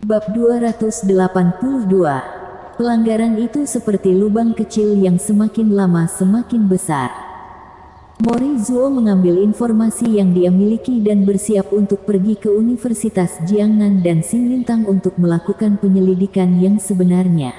Bab 282. Pelanggaran itu seperti lubang kecil yang semakin lama semakin besar. Mori Zuo mengambil informasi yang dia miliki dan bersiap untuk pergi ke Universitas Jiangnan dan Xinlintang untuk melakukan penyelidikan yang sebenarnya.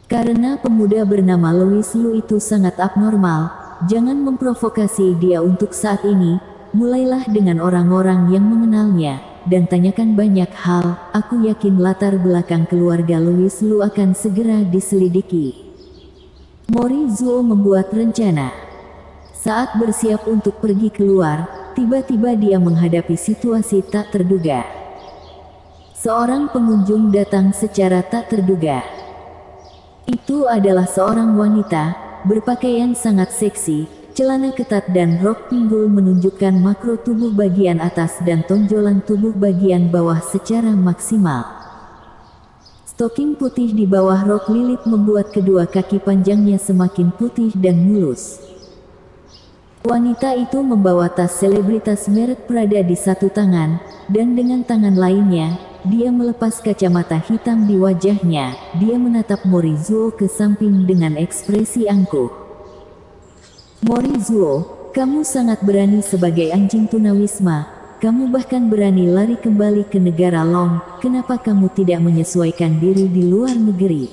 Karena pemuda bernama Louis Lu itu sangat abnormal, jangan memprovokasi dia untuk saat ini, mulailah dengan orang-orang yang mengenalnya, dan tanyakan banyak hal. Aku yakin latar belakang keluarga Louis Lu akan segera diselidiki. Mori Zuo membuat rencana. Saat bersiap untuk pergi keluar, tiba-tiba dia menghadapi situasi tak terduga. Seorang pengunjung datang secara tak terduga. Itu adalah seorang wanita, berpakaian sangat seksi, celana ketat dan rok pinggul menunjukkan makro tubuh bagian atas dan tonjolan tubuh bagian bawah secara maksimal. Stoking putih di bawah rok lilit membuat kedua kaki panjangnya semakin putih dan mulus. Wanita itu membawa tas selebritas merek Prada di satu tangan, dan dengan tangan lainnya, dia melepas kacamata hitam di wajahnya. Dia menatap Mori Zuo ke samping dengan ekspresi angkuh. Mori Zuo, kamu sangat berani sebagai anjing tunawisma. Kamu bahkan berani lari kembali ke negara Long. Kenapa kamu tidak menyesuaikan diri di luar negeri?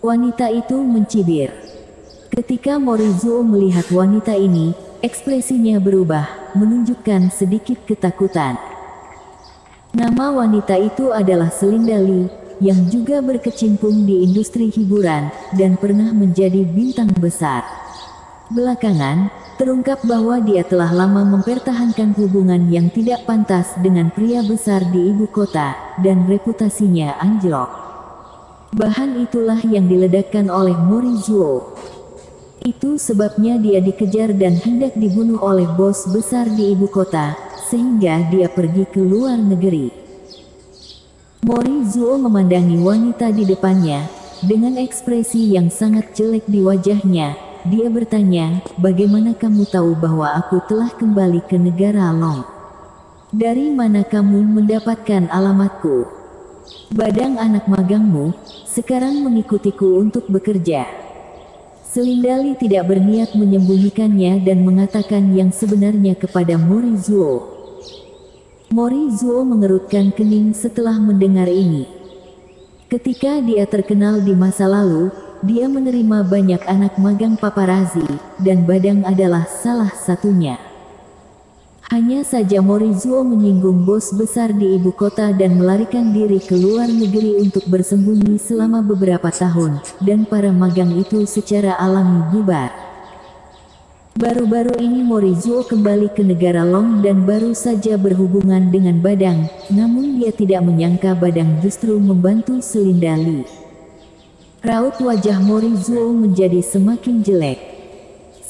Wanita itu mencibir. Ketika Mori Zuo melihat wanita ini, ekspresinya berubah, menunjukkan sedikit ketakutan. Nama wanita itu adalah Celinda Li, yang juga berkecimpung di industri hiburan, dan pernah menjadi bintang besar. Belakangan, terungkap bahwa dia telah lama mempertahankan hubungan yang tidak pantas dengan pria besar di ibu kota, dan reputasinya anjlok. Bahan itulah yang diledakkan oleh Mori Zuo. Itu sebabnya dia dikejar dan hendak dibunuh oleh bos besar di ibu kota, sehingga dia pergi ke luar negeri. Mori Zuo memandangi wanita di depannya, dengan ekspresi yang sangat jelek di wajahnya. Dia bertanya, bagaimana kamu tahu bahwa aku telah kembali ke negara Long? Dari mana kamu mendapatkan alamatku? Badang anak magangmu, sekarang mengikutiku untuk bekerja. Celinda Li tidak berniat menyembunyikannya dan mengatakan yang sebenarnya kepada Mori Zuo. Mori Zuo mengerutkan kening setelah mendengar ini. Ketika dia terkenal di masa lalu, dia menerima banyak anak magang paparazi, dan Badang adalah salah satunya. Hanya saja Mori Zuo menyinggung bos besar di ibu kota dan melarikan diri ke luar negeri untuk bersembunyi selama beberapa tahun, dan para magang itu secara alami bubar. Baru-baru ini Mori Zuo kembali ke negara Long dan baru saja berhubungan dengan Badang, namun dia tidak menyangka Badang justru membantu Celinda Li. Raut wajah Mori Zuo menjadi semakin jelek.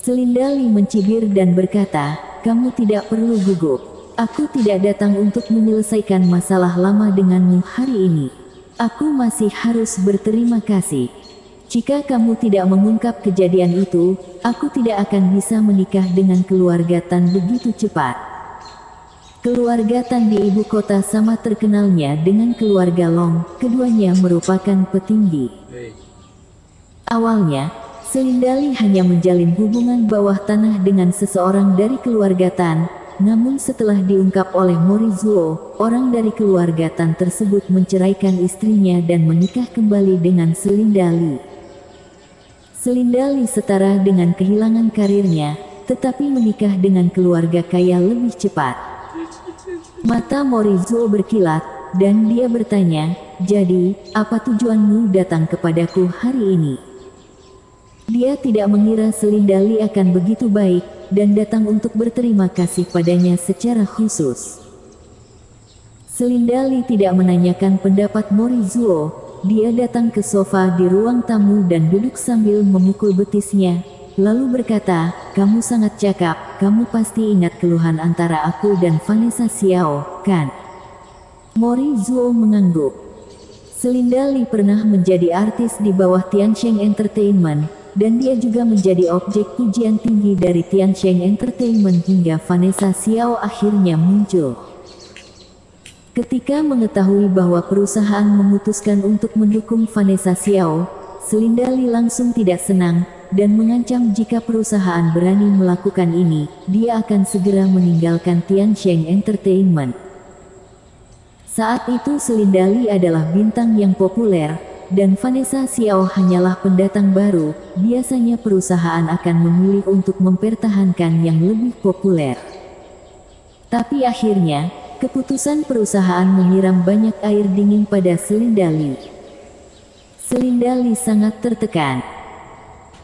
Celinda Li mencibir dan berkata, kamu tidak perlu gugup. Aku tidak datang untuk menyelesaikan masalah lama denganmu hari ini. Aku masih harus berterima kasih. Jika kamu tidak mengungkap kejadian itu, aku tidak akan bisa menikah dengan keluarga Tan begitu cepat. Keluarga Tan di ibu kota sama terkenalnya dengan keluarga Long, keduanya merupakan petinggi. Awalnya, Celinda Li hanya menjalin hubungan bawah tanah dengan seseorang dari keluarga Tan, namun setelah diungkap oleh Mori Zuo, orang dari keluarga Tan tersebut menceraikan istrinya dan menikah kembali dengan Celinda Li. Celinda Li setara dengan kehilangan karirnya, tetapi menikah dengan keluarga kaya lebih cepat. Mata Mori Zuo berkilat, dan dia bertanya, jadi, apa tujuanmu datang kepadaku hari ini? Dia tidak mengira Celinda Li akan begitu baik, dan datang untuk berterima kasih padanya secara khusus. Celinda Li tidak menanyakan pendapat Mori Zuo, dia datang ke sofa di ruang tamu dan duduk sambil memukul betisnya, lalu berkata, kamu sangat cakap, kamu pasti ingat keluhan antara aku dan Vanessa Xiao, kan? Mori Zuo mengangguk. Celinda Li pernah menjadi artis di bawah Tiansheng Entertainment, dan dia juga menjadi objek pujian tinggi dari Tiansheng Entertainment hingga Vanessa Xiao akhirnya muncul. Ketika mengetahui bahwa perusahaan memutuskan untuk mendukung Vanessa Xiao, Selinda Li langsung tidak senang, dan mengancam jika perusahaan berani melakukan ini, dia akan segera meninggalkan Tiansheng Entertainment. Saat itu Selinda Li adalah bintang yang populer, dan Vanessa Xiao hanyalah pendatang baru. Biasanya perusahaan akan memilih untuk mempertahankan yang lebih populer. Tapi akhirnya, keputusan perusahaan menyiram banyak air dingin pada Selinda Li. Selinda Li sangat tertekan.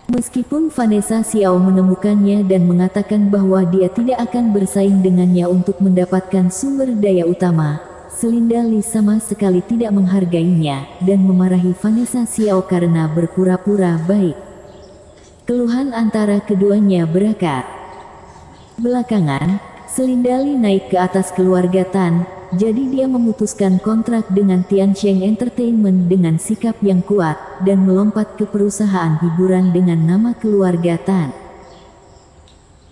Meskipun Vanessa Xiao menemukannya dan mengatakan bahwa dia tidak akan bersaing dengannya untuk mendapatkan sumber daya utama, Selinda Li sama sekali tidak menghargainya dan memarahi Vanessa Xiao karena berpura-pura baik. Keluhan antara keduanya berakar. Belakangan, Selinda Li naik ke atas keluarga Tan, jadi dia memutuskan kontrak dengan Tiansheng Entertainment dengan sikap yang kuat, dan melompat ke perusahaan hiburan dengan nama keluarga Tan.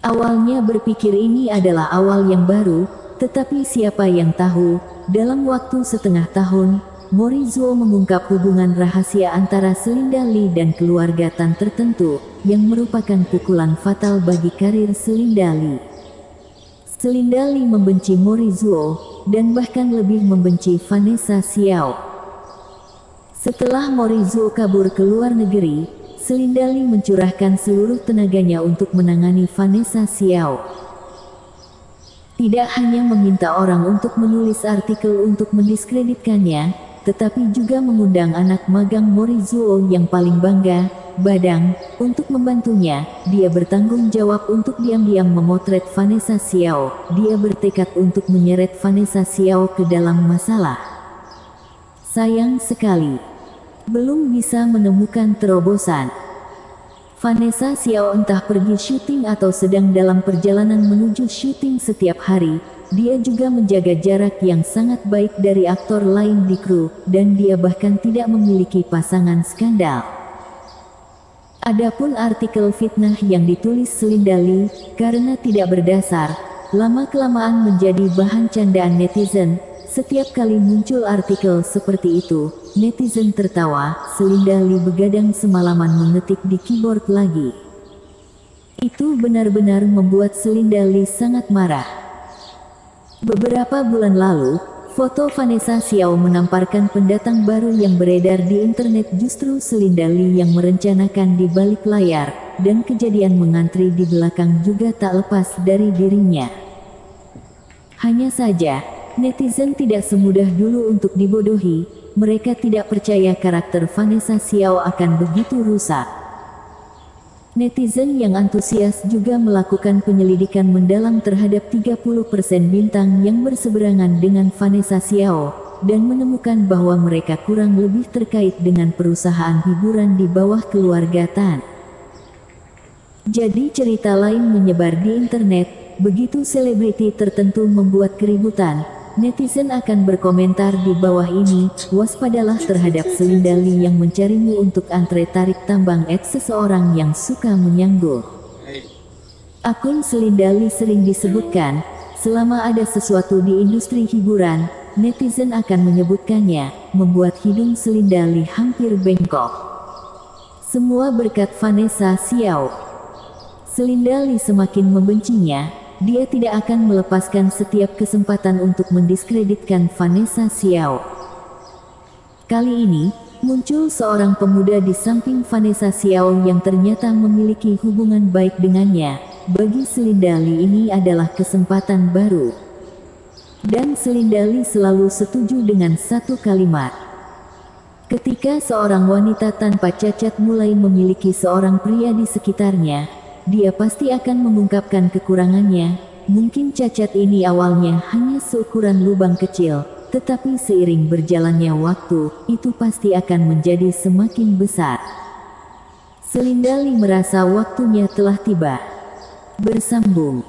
Awalnya berpikir ini adalah awal yang baru, tetapi siapa yang tahu, dalam waktu setengah tahun, Morizuo mengungkap hubungan rahasia antara Selinda Li dan keluarga Tan tertentu, yang merupakan pukulan fatal bagi karir Selinda Li. Selinda Li membenci Morizuo, dan bahkan lebih membenci Vanessa Xiao. Setelah Morizuo kabur ke luar negeri, Selinda Li mencurahkan seluruh tenaganya untuk menangani Vanessa Xiao. Tidak hanya meminta orang untuk menulis artikel untuk mendiskreditkannya, tetapi juga mengundang anak magang Morizuo yang paling bangga, Badang, untuk membantunya. Dia bertanggung jawab untuk diam-diam memotret Vanessa Xiao. Dia bertekad untuk menyeret Vanessa Xiao ke dalam masalah. Sayang sekali, belum bisa menemukan terobosan. Vanessa Xiao entah pergi syuting atau sedang dalam perjalanan menuju syuting setiap hari. Dia juga menjaga jarak yang sangat baik dari aktor lain di kru, dan dia bahkan tidak memiliki pasangan skandal. Adapun artikel fitnah yang ditulis Selinda Li, karena tidak berdasar, lama-kelamaan menjadi bahan candaan netizen. Setiap kali muncul artikel seperti itu, netizen tertawa. Selinda Li begadang semalaman mengetik di keyboard lagi. Itu benar-benar membuat Selinda Li sangat marah. Beberapa bulan lalu, foto Vanessa Xiao menamparkan pendatang baru yang beredar di internet justru Selinda Li yang merencanakan di balik layar, dan kejadian mengantri di belakang juga tak lepas dari dirinya. Hanya saja, netizen tidak semudah dulu untuk dibodohi. Mereka tidak percaya karakter Vanessa Xiao akan begitu rusak. Netizen yang antusias juga melakukan penyelidikan mendalam terhadap 30% bintang yang berseberangan dengan Vanessa Xiao, dan menemukan bahwa mereka kurang lebih terkait dengan perusahaan hiburan di bawah keluarga Tan. Jadi cerita lain menyebar di internet, begitu selebriti tertentu membuat keributan, netizen akan berkomentar di bawah ini, waspadalah terhadap Selinda Li yang mencarimu untuk antre tarik tambang seseorang yang suka menyanggup. Akun Selinda Li sering disebutkan, selama ada sesuatu di industri hiburan, netizen akan menyebutkannya, membuat hidung Selinda Li hampir bengkok. Semua berkat Vanessa Xiao. Selinda Li semakin membencinya. Dia tidak akan melepaskan setiap kesempatan untuk mendiskreditkan Vanessa Xiao. Kali ini, muncul seorang pemuda di samping Vanessa Xiao yang ternyata memiliki hubungan baik dengannya. Bagi Selinda Li ini adalah kesempatan baru. Dan Selinda Li selalu setuju dengan satu kalimat. Ketika seorang wanita tanpa cacat mulai memiliki seorang pria di sekitarnya, dia pasti akan mengungkapkan kekurangannya. Mungkin cacat ini awalnya hanya seukuran lubang kecil, tetapi seiring berjalannya waktu, itu pasti akan menjadi semakin besar. Selinda Li merasa waktunya telah tiba. Bersambung.